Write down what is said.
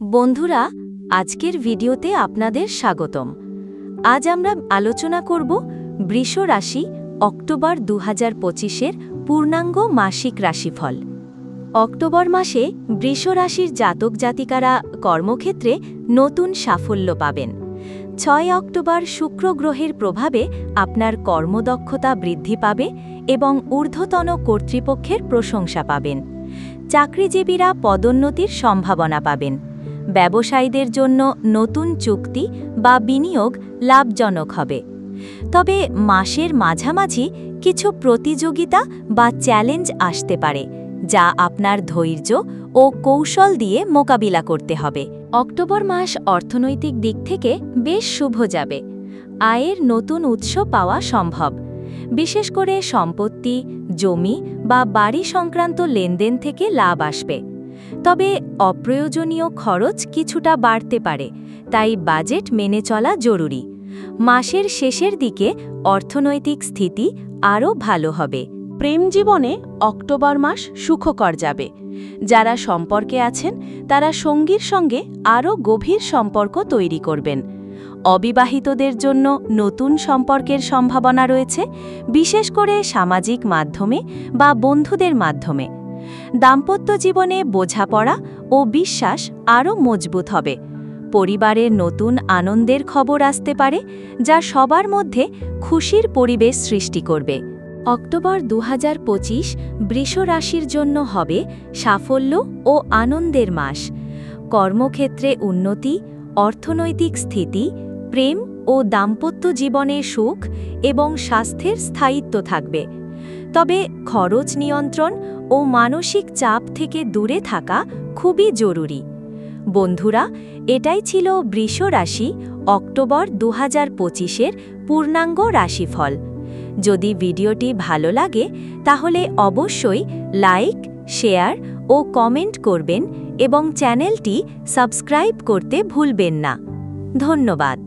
বন্ধুরা, আজকের ভিডিওতে আপনাদের স্বাগতম। আজ আমরা আলোচনা করব বৃষ রাশি অক্টোবর 2025-এর পূর্ণাঙ্গ মাসিক রাশিফল। অক্টোবর মাসে বৃষ রাশির জাতক জাতিকারা কর্মক্ষেত্রে নতুন সাফল্য পাবেন। 6 অক্টোবর শুক্র গ্রহের প্রভাবে আপনার কর্মদক্ষতা বৃদ্ধি পাবে এবং ঊর্ধ্বতন কর্তৃপক্ষের প্রশংসা পাবেন। চাকরিজীবীরা পদোন্নতির সম্ভাবনা পাবেন। ব্যবসায়ীদের জন্য নতুন চুক্তি বা বিনিয়োগ লাভজনক হবে। তবে মাসের মাঝামাঝি কিছু প্রতিযোগিতা বা চ্যালেঞ্জ আসতে পারে, যা আপনার ধৈর্য ও কৌশল দিয়ে মোকাবিলা করতে হবে। অক্টোবর মাস অর্থনৈতিক দিক থেকে বেশ শুভ যাবে। আয়ের নতুন উৎস পাওয়া সম্ভব, বিশেষ করে সম্পত্তি, জমি বা বাড়ি সংক্রান্ত লেনদেন থেকে লাভ আসবে। তবে অপ্রয়োজনীয় খরচ কিছুটা বাড়তে পারে, তাই বাজেট মেনে চলা জরুরি। মাসের শেষের দিকে অর্থনৈতিক স্থিতি আরও ভালো হবে। প্রেম জীবনে অক্টোবর মাস সুখকর যাবে। যারা সম্পর্কে আছেন তারা সঙ্গীর সঙ্গে আরও গভীর সম্পর্ক তৈরি করবেন। অবিবাহিতদের জন্য নতুন সম্পর্কের সম্ভাবনা রয়েছে, বিশেষ করে সামাজিক মাধ্যমে বা বন্ধুদের মাধ্যমে। দাম্পত্য জীবনে বোঝাপড়া ও বিশ্বাস আরও মজবুত হবে। পরিবারের নতুন আনন্দের খবর আসতে পারে, যা সবার মধ্যে খুশির পরিবেশ সৃষ্টি করবে। অক্টোবর 2025 বৃষ রাশির জন্য হবে সাফল্য ও আনন্দের মাস। কর্মক্ষেত্রে উন্নতি, অর্থনৈতিক স্থিতি, প্রেম ও দাম্পত্য জীবনে সুখ এবং স্বাস্থ্যের স্থায়িত্ব থাকবে। তবে খরচ নিয়ন্ত্রণ ও মানসিক চাপ থেকে দূরে থাকা খুবই জরুরি। বন্ধুরা, এটাই ছিল বৃষ রাশি অক্টোবর 2025-এর পূর্ণাঙ্গ রাশিফল। যদি ভিডিওটি ভালো লাগে তাহলে অবশ্যই লাইক, শেয়ার ও কমেন্ট করবেন এবং চ্যানেলটি সাবস্ক্রাইব করতে ভুলবেন না। ধন্যবাদ।